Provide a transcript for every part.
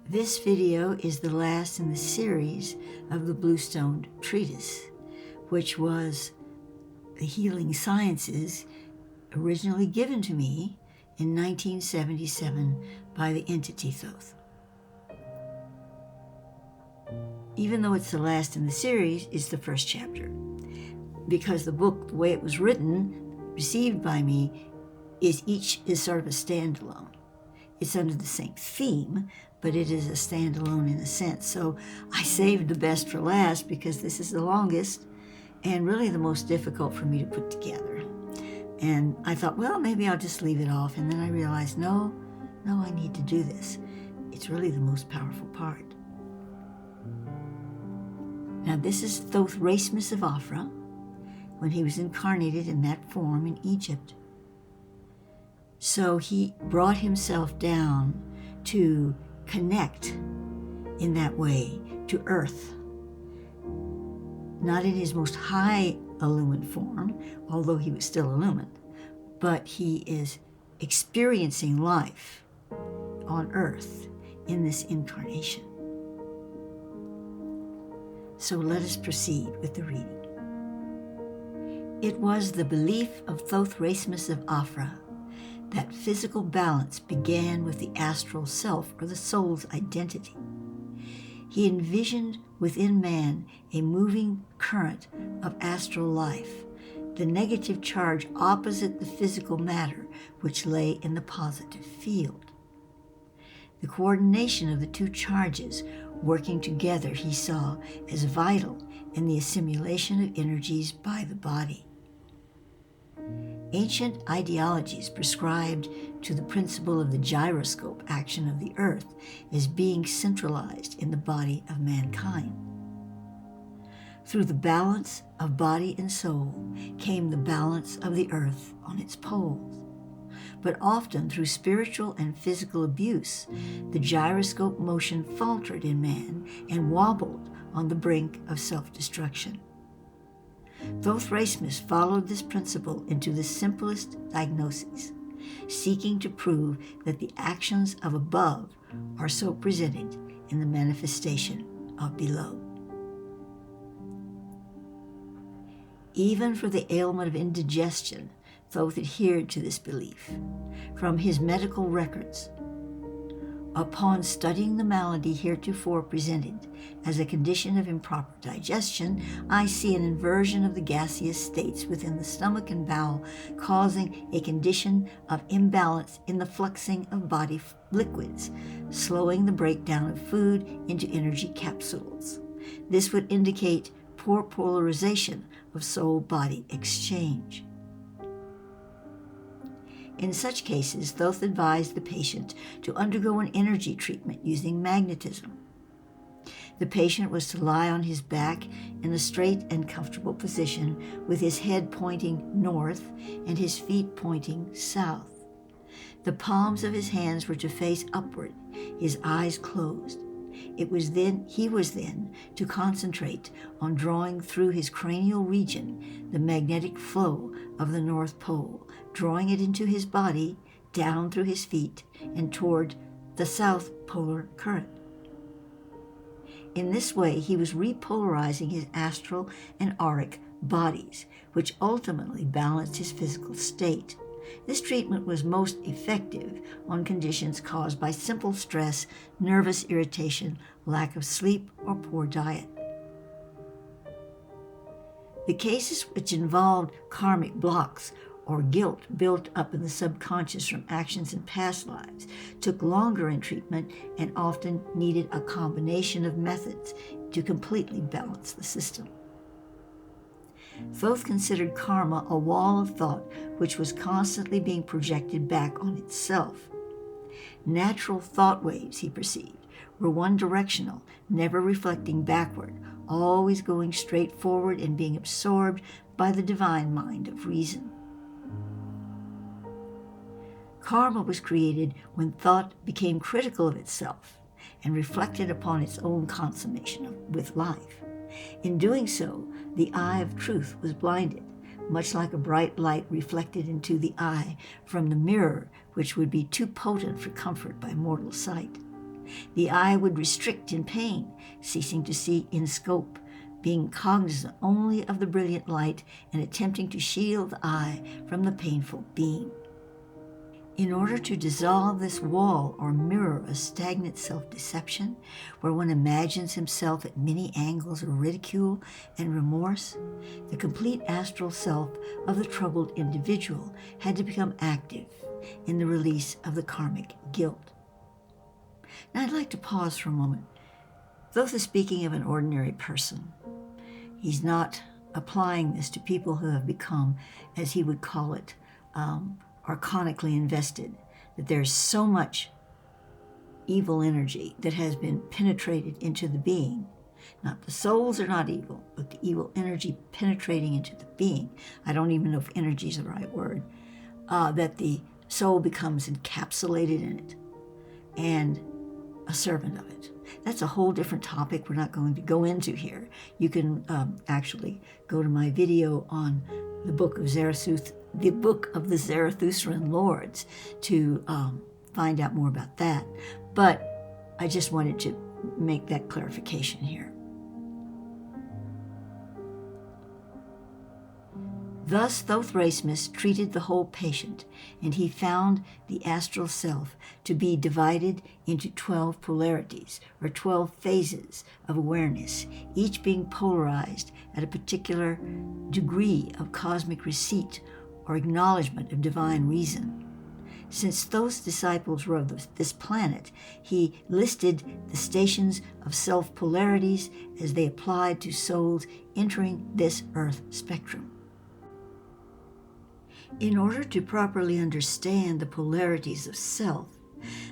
This video is the last in the series of the Bluestone Treatise, which was the healing sciences originally given to me in 1977 by the entity Thoth. Even though it's the last in the series, it's the first chapter, because the book, the way it was written, received by me, each is sort of a standalone. It's under the same theme, but it is a standalone in a sense. So I saved the best for last because this is the longest and really the most difficult for me to put together. And I thought, well, maybe I'll just leave it off. And then I realized, no, I need to do this. It's really the most powerful part. Now, this is Thoth Raismes of Aphra when he was incarnated in that form in Egypt. So he brought himself down to connect in that way to Earth. Not in his most high illumined form, although he was still illumined, but he is experiencing life on Earth in this incarnation. So let us proceed with the reading. It was the belief of Thoth Raismes of Aphra that physical balance began with the astral self, or the soul's identity. He envisioned within man a moving current of astral life, the negative charge opposite the physical matter which lay in the positive field. The coordination of the two charges working together he saw as vital in the assimilation of energies by the body. Ancient ideologies prescribed to the principle of the gyroscope action of the earth as being centralized in the body of mankind. Through the balance of body and soul came the balance of the earth on its poles. But often through spiritual and physical abuse, the gyroscope motion faltered in man and wobbled on the brink of self-destruction. Thoth Raismes followed this principle into the simplest diagnoses, seeking to prove that the actions of above are so presented in the manifestation of below. Even for the ailment of indigestion, Thoth adhered to this belief. From his medical records, upon studying the malady heretofore presented as a condition of improper digestion, I see an inversion of the gaseous states within the stomach and bowel, causing a condition of imbalance in the fluxing of body liquids, slowing the breakdown of food into energy capsules. This would indicate poor polarization of soul-body exchange. In such cases, Thoth advised the patient to undergo an energy treatment using magnetism. The patient was to lie on his back in a straight and comfortable position with his head pointing north and his feet pointing south. The palms of his hands were to face upward, his eyes closed. He was then to concentrate on drawing through his cranial region the magnetic flow of the North Pole, drawing it into his body, down through his feet, and toward the South Polar current. In this way, he was repolarizing his astral and auric bodies, which ultimately balanced his physical state. This treatment was most effective on conditions caused by simple stress, nervous irritation, lack of sleep, or poor diet. The cases which involved karmic blocks or guilt built up in the subconscious from actions in past lives took longer in treatment and often needed a combination of methods to completely balance the system. Thoth considered karma a wall of thought which was constantly being projected back on itself. Natural thought waves, he perceived, were one-directional, never reflecting backward, always going straight forward and being absorbed by the divine mind of reason. Karma was created when thought became critical of itself and reflected upon its own consummation with life. In doing so, the eye of truth was blinded, much like a bright light reflected into the eye from the mirror, which would be too potent for comfort by mortal sight. The eye would restrict in pain, ceasing to see in scope, being cognizant only of the brilliant light and attempting to shield the eye from the painful beam. In order to dissolve this wall or mirror of stagnant self-deception, where one imagines himself at many angles of ridicule and remorse, the complete astral self of the troubled individual had to become active in the release of the karmic guilt. Now I'd like to pause for a moment. Thoth is speaking of an ordinary person. He's not applying this to people who have become, as he would call it, archonically invested, that there's so much evil energy that has been penetrated into the being. Not the souls are not evil, but the evil energy penetrating into the being. I don't even know if energy is the right word. That the soul becomes encapsulated in it and a servant of it. That's a whole different topic we're not going to go into here. You can actually go to my video on the book of Zarathustra, the book of the Zarathustran Lords, to find out more about that. But I just wanted to make that clarification here. Thus Thoth Raismes treated the whole patient, and he found the astral self to be divided into 12 polarities, or 12 phases of awareness, each being polarized at a particular degree of cosmic receipt or acknowledgement of divine reason. Since Thoth's disciples were of this planet, he listed the stations of self-polarities as they applied to souls entering this Earth spectrum. In order to properly understand the polarities of self,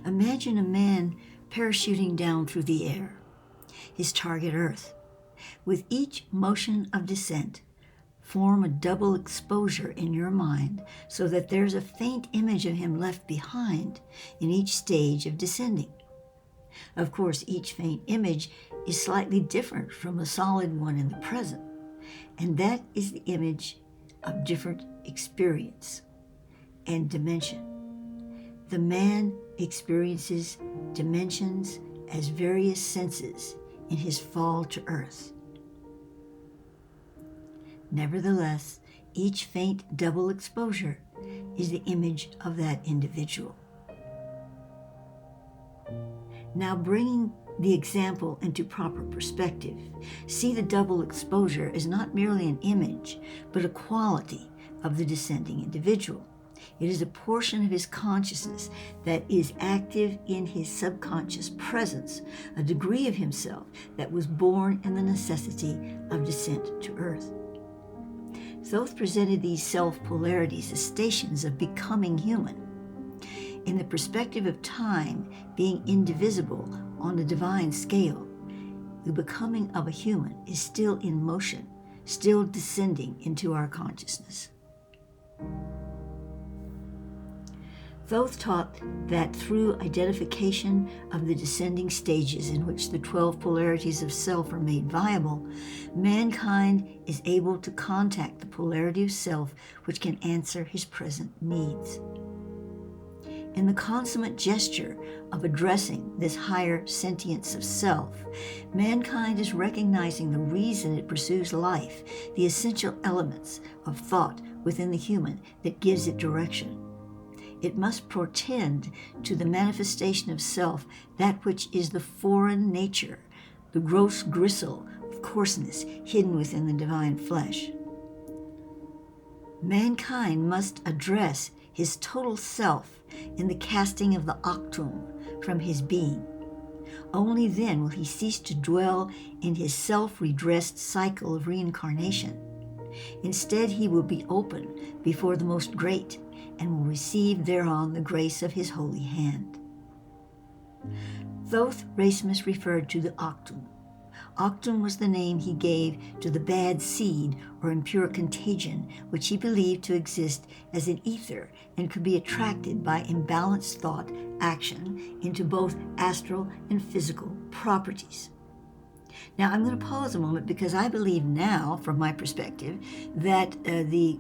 imagine a man parachuting down through the air, his target Earth. With each motion of descent, form a double exposure in your mind so that there's a faint image of him left behind in each stage of descending. Of course, each faint image is slightly different from a solid one in the present, and that is the image of different experience and dimension. The man experiences dimensions as various senses in his fall to earth. Nevertheless, each faint double exposure is the image of that individual. Now, bringing the example into proper perspective, see the double exposure as not merely an image, but a quality of the descending individual. It is a portion of his consciousness that is active in his subconscious presence, a degree of himself that was born in the necessity of descent to earth. Thoth presented these self-polarities as stations of becoming human. In the perspective of time being indivisible on the divine scale, the becoming of a human is still in motion, still descending into our consciousness. Thoth taught that through identification of the descending stages in which the 12 polarities of self are made viable, mankind is able to contact the polarity of self which can answer his present needs. In the consummate gesture of addressing this higher sentience of self, mankind is recognizing the reason it pursues life, the essential elements of thought within the human that gives it direction. It must portend to the manifestation of self that which is the foreign nature, the gross gristle of coarseness hidden within the divine flesh. Mankind must address his total self in the casting of the Attunement from his being. Only then will he cease to dwell in his self-redressed cycle of reincarnation. Instead, he will be open before the Most Great and will receive thereon the grace of his holy hand. Thoth Raismes referred to the Attunement. Attunement was the name he gave to the bad seed or impure contagion which he believed to exist as an ether and could be attracted by imbalanced thought action into both astral and physical properties. Now, I'm going to pause a moment because I believe now, from my perspective, that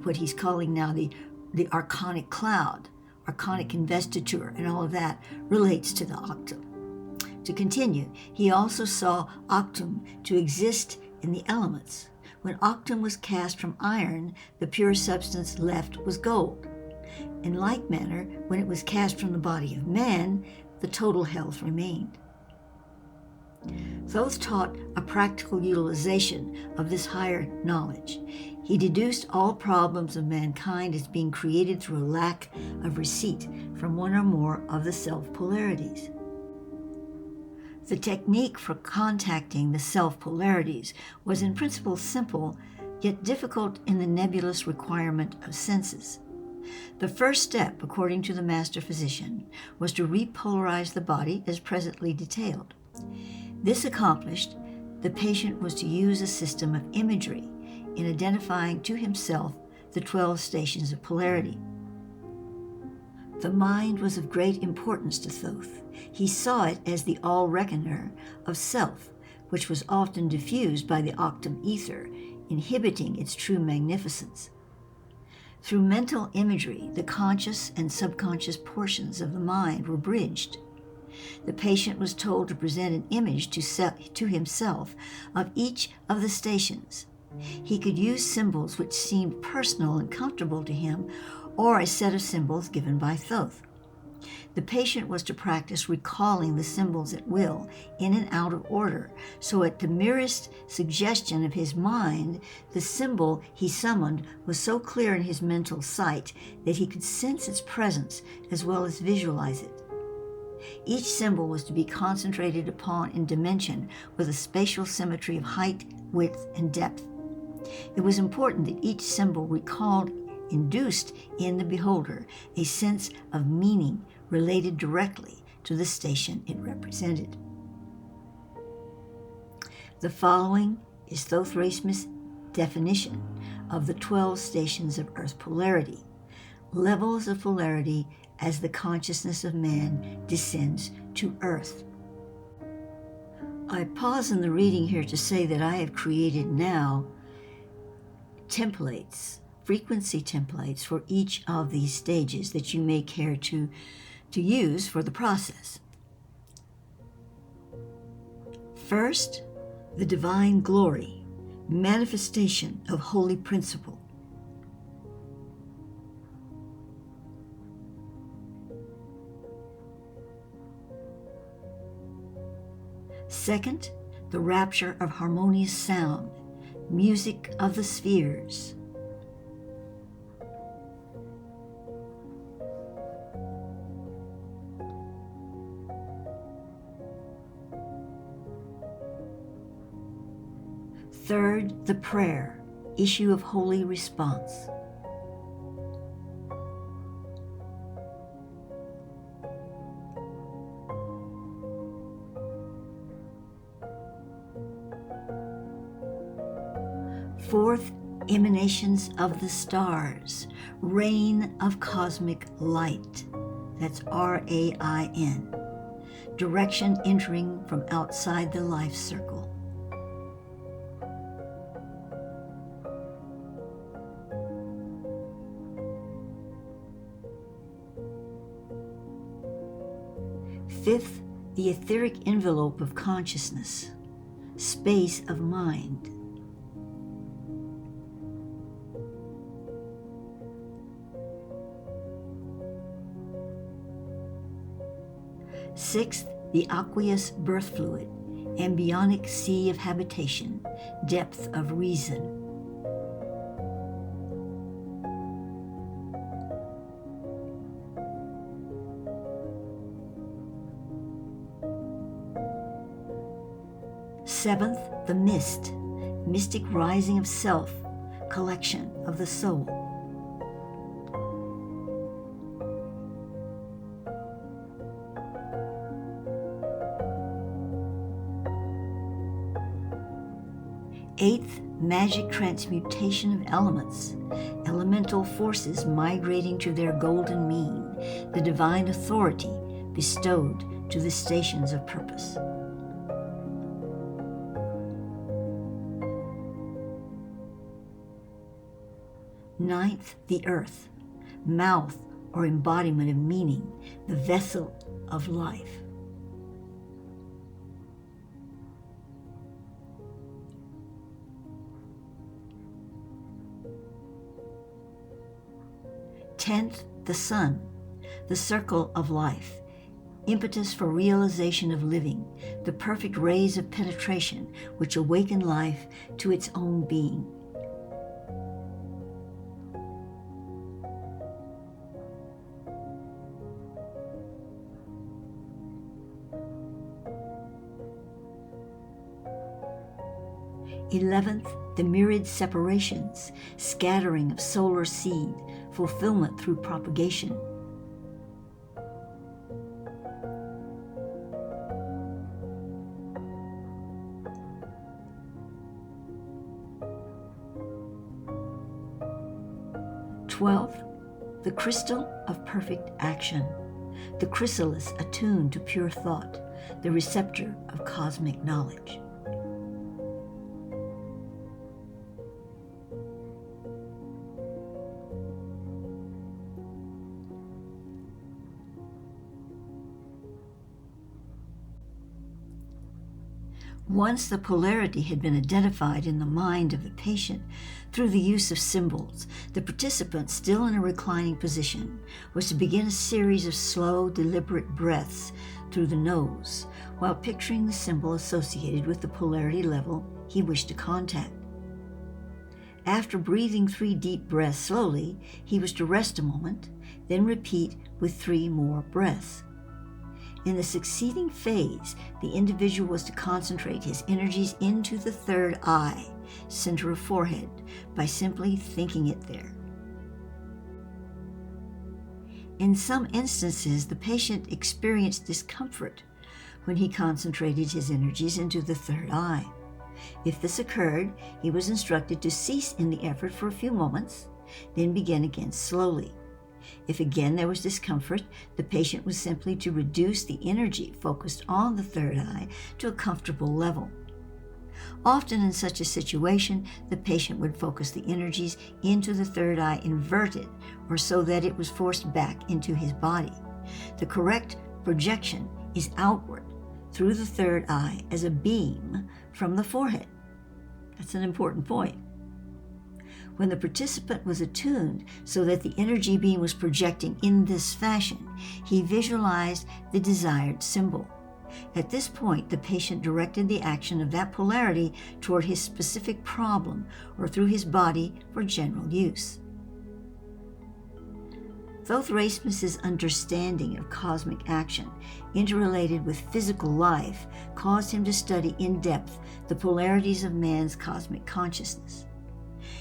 what he's calling now the archonic cloud, archonic investiture, and all of that relates to the Attunement. To continue, he also saw octum to exist in the elements. When octum was cast from iron, the pure substance left was gold. In like manner, when it was cast from the body of man, the total health remained. Thoth taught a practical utilization of this higher knowledge. He deduced all problems of mankind as being created through a lack of receipt from one or more of the self-polarities. The technique for contacting the self-polarities was in principle simple, yet difficult in the nebulous requirement of senses. The first step, according to the master physician, was to repolarize the body as presently detailed. This accomplished, the patient was to use a system of imagery in identifying to himself the 12 stations of polarity. The mind was of great importance to Thoth. He saw it as the all-reckoner of self, which was often diffused by the octum ether, inhibiting its true magnificence. Through mental imagery, the conscious and subconscious portions of the mind were bridged. The patient was told to present an image to himself of each of the stations. He could use symbols which seemed personal and comfortable to him, or a set of symbols given by Thoth. The patient was to practice recalling the symbols at will, in and out of order, so at the merest suggestion of his mind, the symbol he summoned was so clear in his mental sight that he could sense its presence as well as visualize it. Each symbol was to be concentrated upon in dimension with a spatial symmetry of height, width, and depth. It was important that each symbol induced in the beholder a sense of meaning related directly to the station it represented. The following is Thoth Raismes' definition of the 12 stations of earth polarity, levels of polarity as the consciousness of man descends to earth. I pause in the reading here to say that I have created now templates, frequency templates for each of these stages that you may care to use for the process. First, the divine glory, manifestation of holy principle. Second, the rapture of harmonious sound, music of the spheres. Third, the prayer, issue of holy response. Fourth, emanations of the stars, rain of cosmic light. That's RAIN. Direction entering from outside the life circle. Fifth, the etheric envelope of consciousness, space of mind. Sixth, the aqueous birth fluid, embryonic sea of habitation, depth of reason. Seventh, the mist, mystic rising of self, collection of the soul. Eighth, magic transmutation of elements, elemental forces migrating to their golden mean, the divine authority bestowed to the stations of purpose. Ninth, the earth, mouth or embodiment of meaning, the vessel of life. 10th, the sun, the circle of life, impetus for realization of living, the perfect rays of penetration which awaken life to its own being. Eleventh, the myriad separations, scattering of solar seed, fulfillment through propagation. Twelfth, the crystal of perfect action, the chrysalis attuned to pure thought, the receptor of cosmic knowledge. Once the polarity had been identified in the mind of the patient through the use of symbols, the participant, still in a reclining position, was to begin a series of slow, deliberate breaths through the nose, while picturing the symbol associated with the polarity level he wished to contact. After breathing 3 deep breaths slowly, he was to rest a moment, then repeat with 3 more breaths. In the succeeding phase, the individual was to concentrate his energies into the third eye, center of forehead, by simply thinking it there. In some instances, the patient experienced discomfort when he concentrated his energies into the third eye. If this occurred, he was instructed to cease in the effort for a few moments, then begin again slowly. If again there was discomfort, the patient was simply to reduce the energy focused on the third eye to a comfortable level. Often in such a situation, the patient would focus the energies into the third eye inverted, or so that it was forced back into his body. The correct projection is outward through the third eye as a beam from the forehead. That's an important point. When the participant was attuned so that the energy beam was projecting in this fashion, he visualized the desired symbol. At this point, the patient directed the action of that polarity toward his specific problem or through his body for general use. Thoth Raismes' understanding of cosmic action, interrelated with physical life, caused him to study in depth the polarities of man's cosmic consciousness.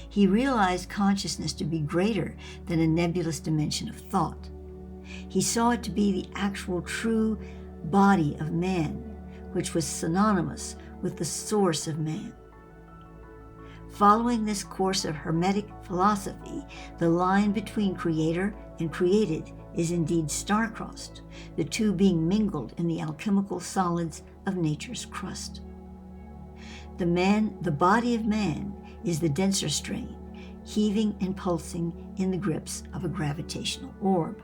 He realized consciousness to be greater than a nebulous dimension of thought. He saw it to be the actual true body of man, which was synonymous with the source of man. Following this course of Hermetic philosophy, the line between creator and created is indeed star-crossed, the two being mingled in the alchemical solids of nature's crust. The body of man is the denser strain, heaving and pulsing in the grips of a gravitational orb.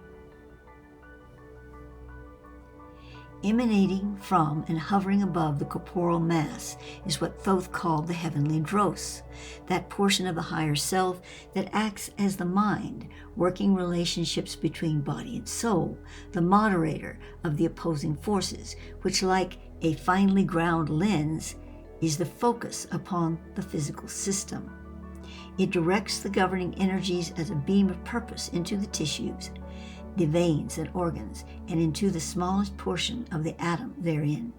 Emanating from and hovering above the corporeal mass is what Thoth called the heavenly dross, that portion of the higher self that acts as the mind, working relationships between body and soul, the moderator of the opposing forces, which, like a finely ground lens, is the focus upon the physical system. It directs the governing energies as a beam of purpose into the tissues, the veins and organs, and into the smallest portion of the atom therein.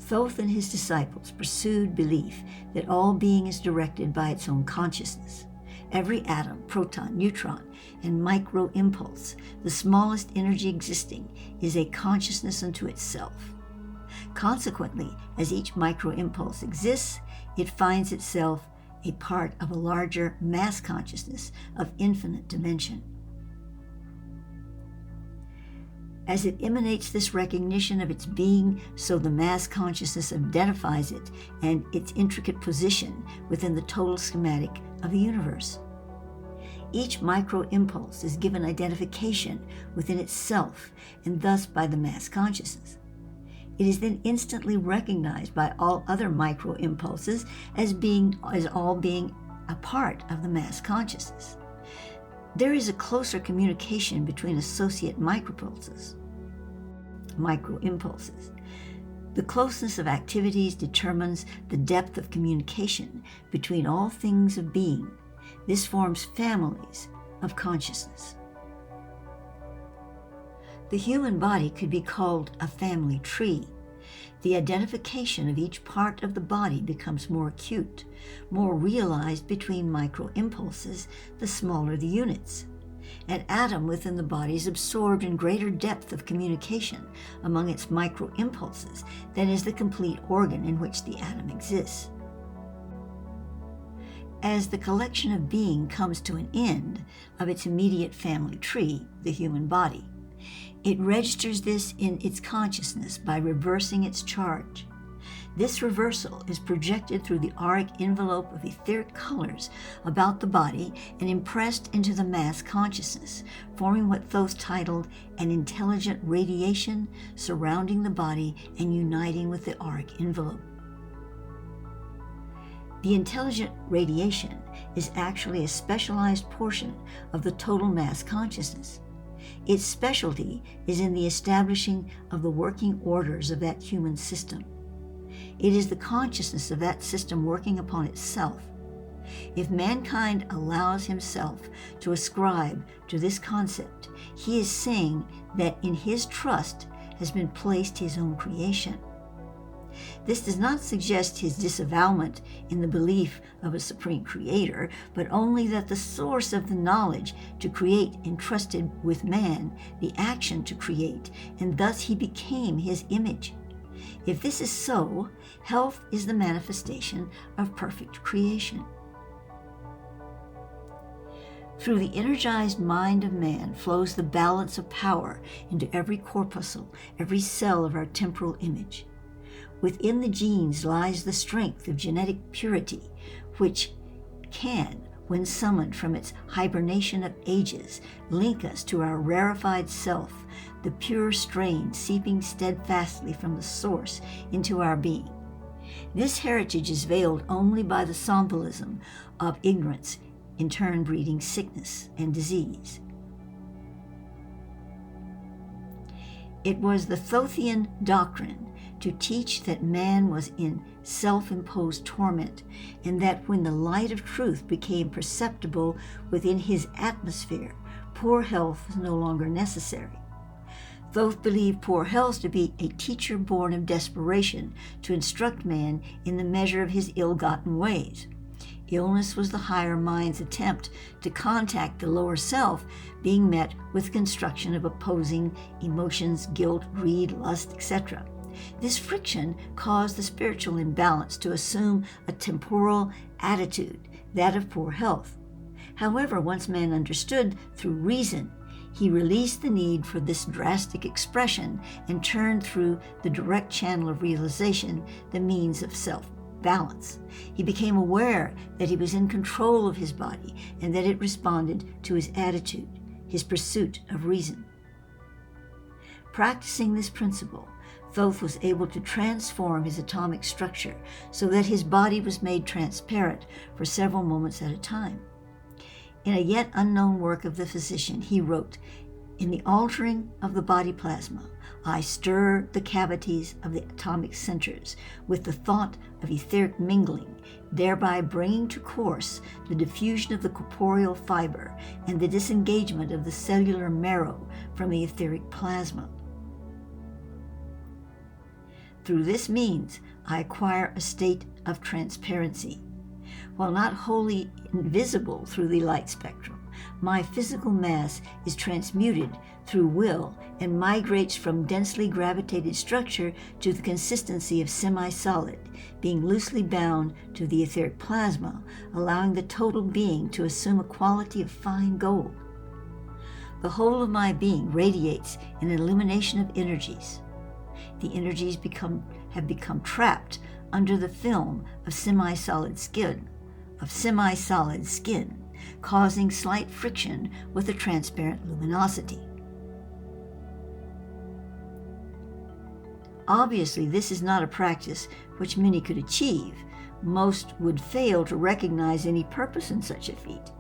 Thoth and his disciples pursued belief that all being is directed by its own consciousness. Every atom, proton, neutron, and micro-impulse, the smallest energy existing, is a consciousness unto itself. Consequently, as each micro-impulse exists, it finds itself a part of a larger mass consciousness of infinite dimension. As it emanates this recognition of its being, so the mass consciousness identifies it and its intricate position within the total schematic of the universe. Each micro-impulse is given identification within itself and thus by the mass consciousness. It is then instantly recognized by all other micro-impulses as all being a part of the mass consciousness. There is a closer communication between associate microimpulses. The closeness of activities determines the depth of communication between all things of being. This forms families of consciousness. The human body could be called a family tree. The identification of each part of the body becomes more acute, more realized between microimpulses, the smaller the units. An atom within the body is absorbed in greater depth of communication among its microimpulses than is the complete organ in which the atom exists. As the collection of being comes to an end of its immediate family tree, the human body, it registers this in its consciousness by reversing its charge. This reversal is projected through the auric envelope of etheric colors about the body and impressed into the mass consciousness, forming what Thoth titled an intelligent radiation surrounding the body and uniting with the auric envelope. The intelligent radiation is actually a specialized portion of the total mass consciousness. Its specialty is in the establishing of the working orders of that human system. It is the consciousness of that system working upon itself. If mankind allows himself to ascribe to this concept, he is saying that in his trust has been placed his own creation. This does not suggest his disavowment in the belief of a supreme creator, but only that the source of the knowledge to create entrusted with man the action to create, and thus he became his image. If this is so, health is the manifestation of perfect creation. Through the energized mind of man flows the balance of power into every corpuscle, every cell of our temporal image. Within the genes lies the strength of genetic purity, which can, when summoned from its hibernation of ages, link us to our rarefied self, the pure strain seeping steadfastly from the source into our being. This heritage is veiled only by the symbolism of ignorance, in turn breeding sickness and disease. It was the Thothian doctrine to teach that man was in self-imposed torment, and that when the light of truth became perceptible within his atmosphere, poor health was no longer necessary. Thoth believed poor health to be a teacher born of desperation to instruct man in the measure of his ill-gotten ways. Illness was the higher mind's attempt to contact the lower self, being met with construction of opposing emotions, guilt, greed, lust, etc. This friction caused the spiritual imbalance to assume a temporal attitude, that of poor health. However, once man understood through reason, he released the need for this drastic expression and turned through the direct channel of realization the means of self-balance. He became aware that he was in control of his body and that it responded to his attitude, his pursuit of reason. Practicing this principle, Thoth was able to transform his atomic structure so that his body was made transparent for several moments at a time. In a yet unknown work of the physician, he wrote, "In the altering of the body plasma, I stir the cavities of the atomic centers with the thought of etheric mingling, thereby bringing to course the diffusion of the corporeal fiber and the disengagement of the cellular marrow from the etheric plasma. Through this means, I acquire a state of transparency. While not wholly invisible through the light spectrum, my physical mass is transmuted through will and migrates from densely gravitated structure to the consistency of semi-solid, being loosely bound to the etheric plasma, allowing the total being to assume a quality of fine gold. The whole of my being radiates in an illumination of energies. The energies have become trapped under the film of semi-solid skin, causing slight friction with a transparent luminosity. Obviously, this is not a practice which many could achieve, most would fail to recognize any purpose in such a feat.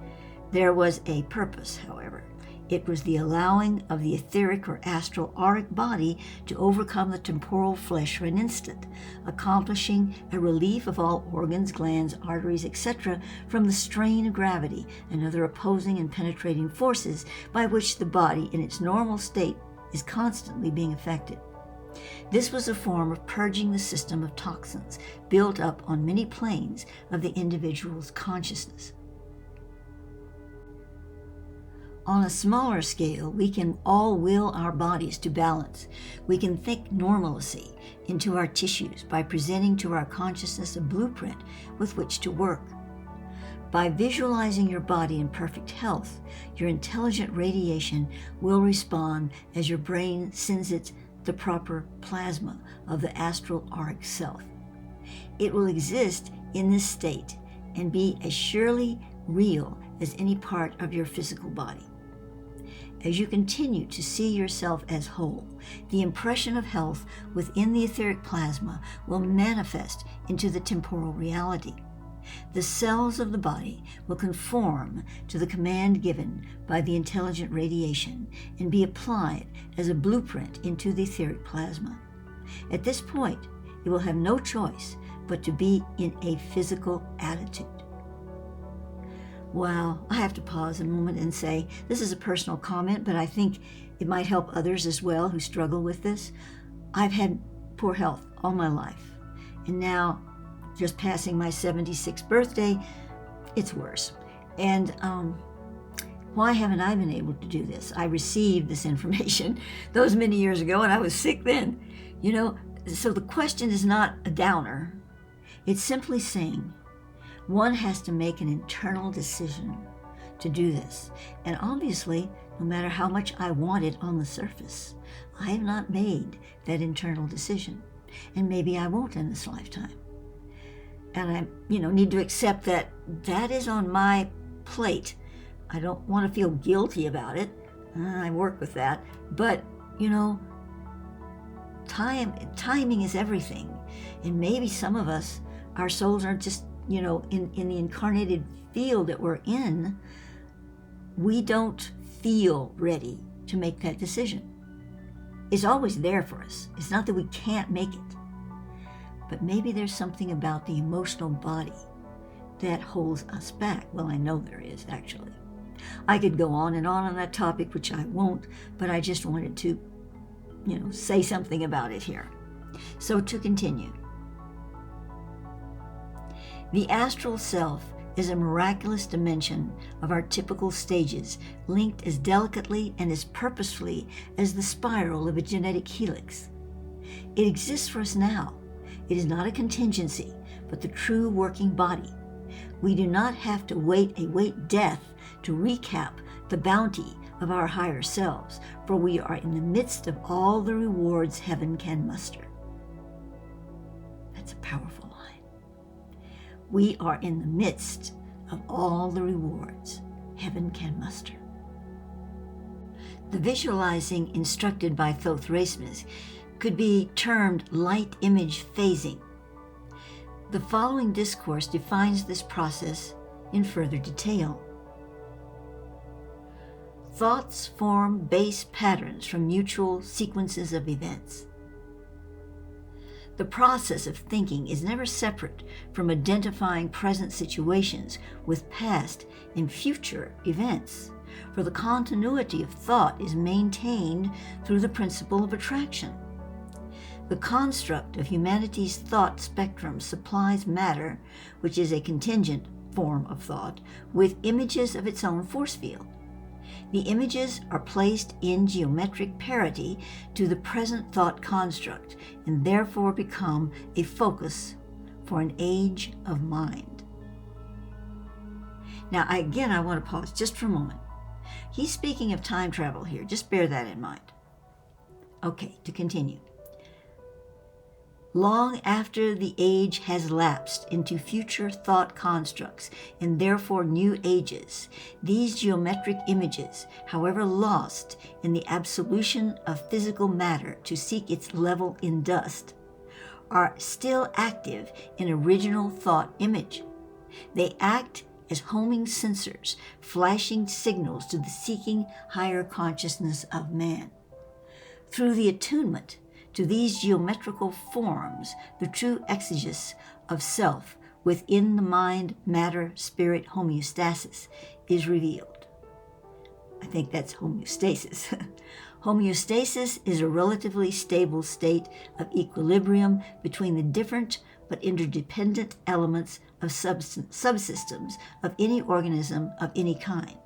There was a purpose, however. It was the allowing of the etheric or astral auric body to overcome the temporal flesh for an instant, accomplishing a relief of all organs, glands, arteries, etc. from the strain of gravity and other opposing and penetrating forces by which the body in its normal state is constantly being affected. This was a form of purging the system of toxins built up on many planes of the individual's consciousness. On a smaller scale, we can all will our bodies to balance. We can think normalcy into our tissues by presenting to our consciousness a blueprint with which to work. By visualizing your body in perfect health, your intelligent radiation will respond as your brain sends it the proper plasma of the astral auric self. It will exist in this state and be as surely real as any part of your physical body. As you continue to see yourself as whole, the impression of health within the etheric plasma will manifest into the temporal reality. The cells of the body will conform to the command given by the intelligent radiation and be applied as a blueprint into the etheric plasma. At this point, it will have no choice but to be in a physical attitude. Well, I have to pause a moment and say, this is a personal comment, but I think it might help others as well who struggle with this. I've had poor health all my life, and now, just passing my 76th birthday, it's worse. And why haven't I been able to do this? I received this information those many years ago, and I was sick then. So the question is not a downer. It's simply saying, one has to make an internal decision to do this. And obviously, no matter how much I want it on the surface, I have not made that internal decision. And maybe I won't in this lifetime. And I, need to accept that that is on my plate. I don't want to feel guilty about it. I work with that. But, timing is everything. And maybe some of us, our souls are just in the incarnated field that we're in, we don't feel ready to make that decision. It's always there for us. It's not that we can't make it. But maybe there's something about the emotional body that holds us back. Well, I know there is, actually. I could go on that topic, which I won't, but I just wanted to, say something about it here. So to continue. The astral self is a miraculous dimension of our typical stages, linked as delicately and as purposefully as the spiral of a genetic helix. It exists for us now. It is not a contingency, but the true working body. We do not have to await death to recap the bounty of our higher selves, for we are in the midst of all the rewards heaven can muster. That's a powerful line. We are in the midst of all the rewards heaven can muster. The visualizing instructed by Thoth Raismes could be termed light image phasing. The following discourse defines this process in further detail. Thoughts form base patterns from mutual sequences of events. The process of thinking is never separate from identifying present situations with past and future events, for the continuity of thought is maintained through the principle of attraction. The construct of humanity's thought spectrum supplies matter, which is a contingent form of thought, with images of its own force field. The images are placed in geometric parity to the present thought construct and therefore become a focus for an age of mind. Now, I want to pause just for a moment. He's speaking of time travel here. Just bear that in mind. Okay, to continue. Long after the age has lapsed into future thought constructs and therefore new ages, these geometric images, however lost in the absolution of physical matter to seek its level in dust, are still active in original thought image. They act as homing sensors, flashing signals to the seeking higher consciousness of man. Through the attunement to these geometrical forms, the true exegesis of self within the mind-matter-spirit homeostasis is revealed. I think that's homeostasis. Homeostasis is a relatively stable state of equilibrium between the different but interdependent elements of subsystems of any organism of any kind.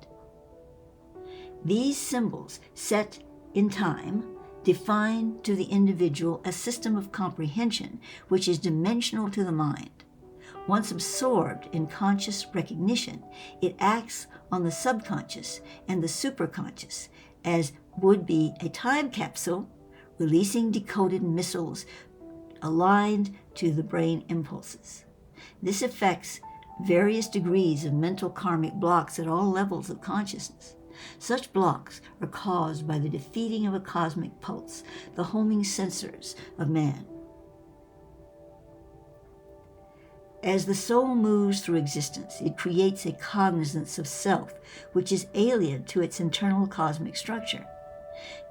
These symbols set in time define to the individual a system of comprehension which is dimensional to the mind. Once absorbed in conscious recognition, it acts on the subconscious and the superconscious as would be a time capsule, releasing decoded missiles aligned to the brain impulses. This affects various degrees of mental karmic blocks at all levels of consciousness. Such blocks are caused by the defeating of a cosmic pulse, the homing sensors of man. As the soul moves through existence, it creates a cognizance of self which is alien to its internal cosmic structure.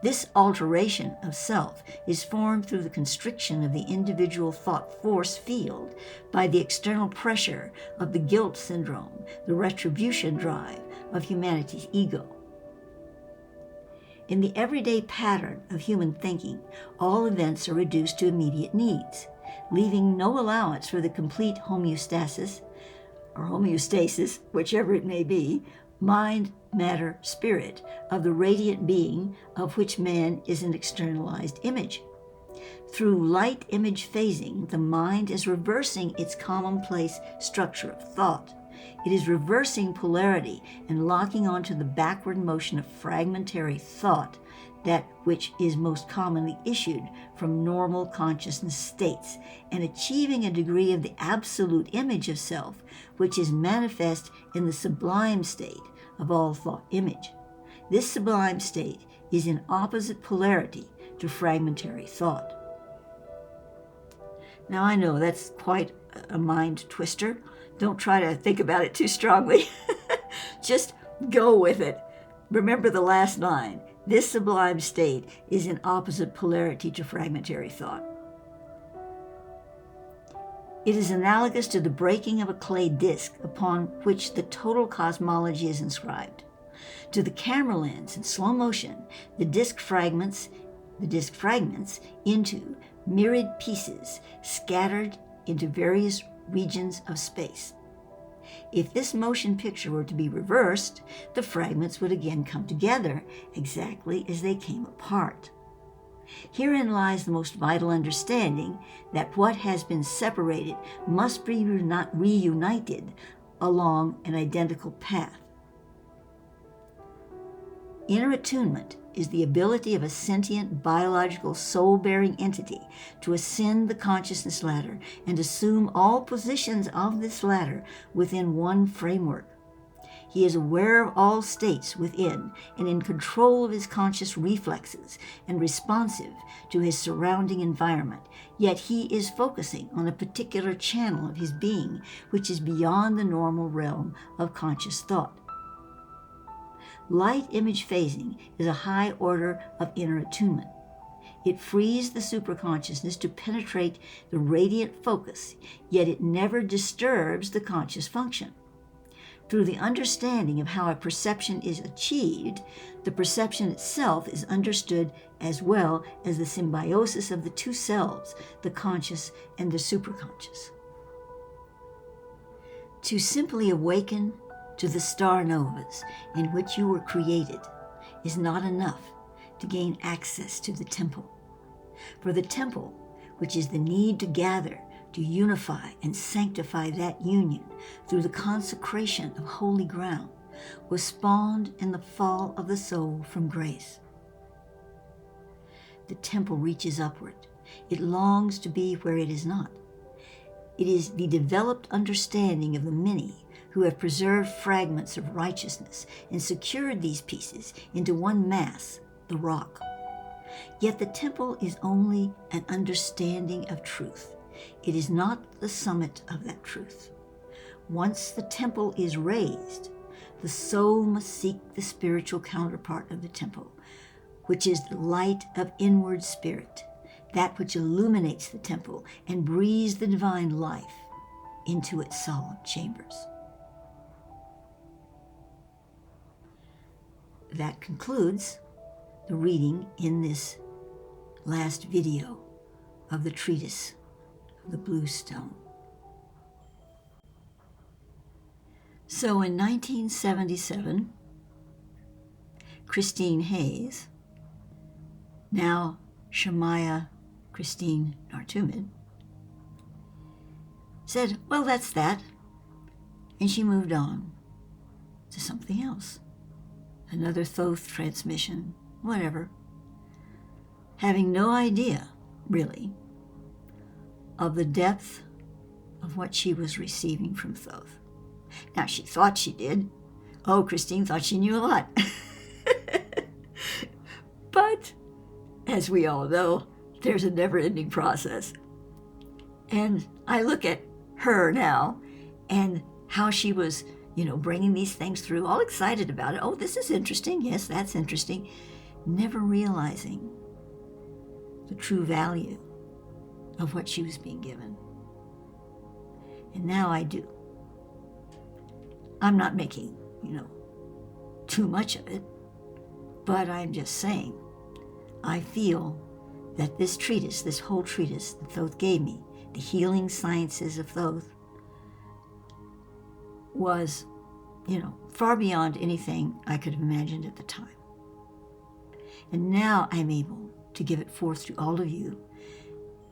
This alteration of self is formed through the constriction of the individual thought force field by the external pressure of the guilt syndrome, the retribution drive of humanity's ego. In the everyday pattern of human thinking, all events are reduced to immediate needs, leaving no allowance for the complete homeostasis, or homeostasis, whichever it may be, mind, matter, spirit, of the radiant being of which man is an externalized image. Through light image phasing, the mind is reversing its commonplace structure of thought. It is reversing polarity and locking onto the backward motion of fragmentary thought, that which is most commonly issued from normal consciousness states, and achieving a degree of the absolute image of self, which is manifest in the sublime state of all thought image. This sublime state is in opposite polarity to fragmentary thought. Now I know that's quite a mind twister. Don't try to think about it too strongly. Just go with it. Remember the last line. This sublime state is in opposite polarity to fragmentary thought. It is analogous to the breaking of a clay disc upon which the total cosmology is inscribed. To the camera lens in slow motion, the disc fragments into myriad pieces scattered into various regions of space. If this motion picture were to be reversed, the fragments would again come together exactly as they came apart. Herein lies the most vital understanding that what has been separated must be reunited along an identical path. Inner attunement is the ability of a sentient biological soul-bearing entity to ascend the consciousness ladder and assume all positions of this ladder within one framework. He is aware of all states within and in control of his conscious reflexes and responsive to his surrounding environment, yet he is focusing on a particular channel of his being which is beyond the normal realm of conscious thought. Light image phasing is a high order of inner attunement. It frees the superconsciousness to penetrate the radiant focus, yet it never disturbs the conscious function. Through the understanding of how a perception is achieved, the perception itself is understood as well as the symbiosis of the two selves, the conscious and the superconscious. To simply awaken to the star novas in which you were created is not enough to gain access to the temple. For the temple, which is the need to gather, to unify and sanctify that union through the consecration of holy ground, was spawned in the fall of the soul from grace. The temple reaches upward. It longs to be where it is not. It is the developed understanding of the many who have preserved fragments of righteousness and secured these pieces into one mass, the rock. Yet the temple is only an understanding of truth. It is not the summit of that truth. Once the temple is raised, the soul must seek the spiritual counterpart of the temple, which is the light of inward spirit, that which illuminates the temple and breathes the divine life into its solemn chambers. That concludes the reading in this last video of the Treatise of the Blue Stone. So in 1977, Christine Hayes, now Shemaya Christine Attunement, said, well, that's that. And she moved on to something else. Another Thoth transmission, whatever. Having no idea, really, of the depth of what she was receiving from Thoth. Now, she thought she did. Oh, Christine thought she knew a lot. But, as we all know, there's a never-ending process. And I look at her now and how she was, bringing these things through, all excited about it. Oh, this is interesting. Yes, that's interesting. Never realizing the true value of what she was being given. And now I do. I'm not making, too much of it, but I'm just saying, I feel that this treatise, this whole treatise that Thoth gave me, the healing sciences of Thoth, was, far beyond anything I could have imagined at the time. And now I'm able to give it forth to all of you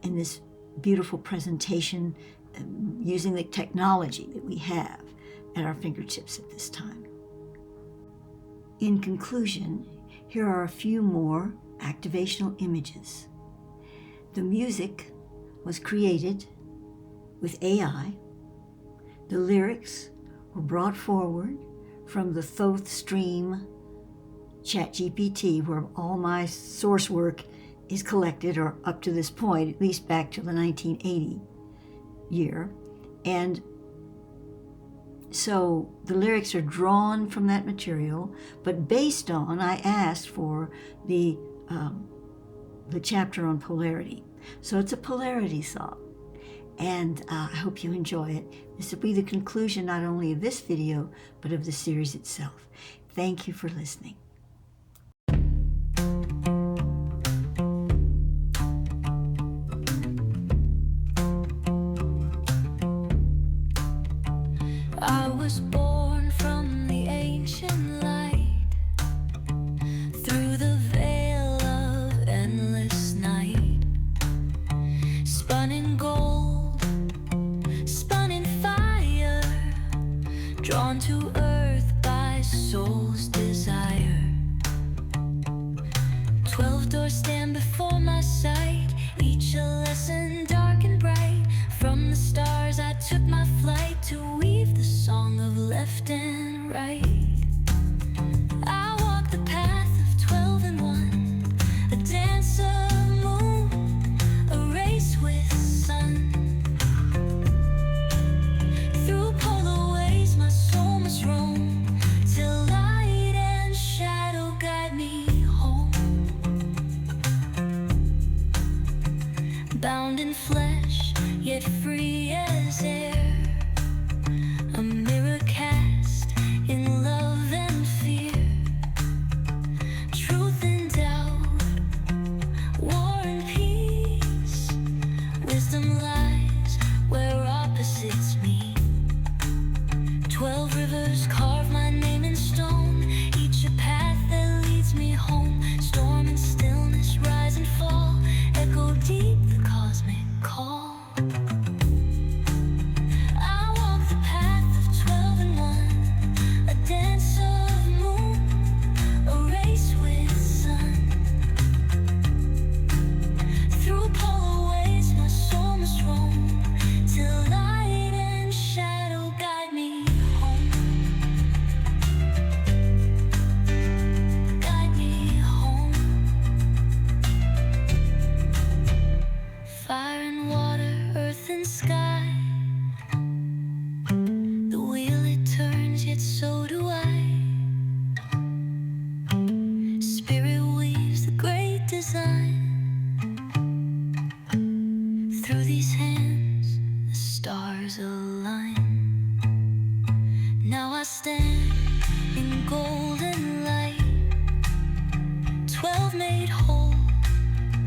in this beautiful presentation, using the technology that we have at our fingertips at this time. In conclusion, here are a few more activational images. The music was created with AI. The lyrics were brought forward from the Thoth Stream ChatGPT, where all my source work is collected, or up to this point, at least back to the 1980 year. And so the lyrics are drawn from that material, but based on, I asked for the chapter on polarity. So it's a polarity song, and I hope you enjoy it. This will be the conclusion not only of this video, but of the series itself. Thank you for listening. I was born from the ancient light, through the veil of endless night, spun in gold, spun in fire, drawn to earth by soul's desire. 12 doors stand before my sight, each a lesson dark and bright. From the stars I took my flight to weave the song of left and right. I walk the path of 12 and 1, a dance of moon, a race with sun. Through polar ways my soul must roam, till light and shadow guide me home. Bound in flesh, yet free as air, a mirror cast in love.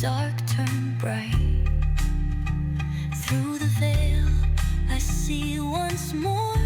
dark turn bright. Through the veil, I see once more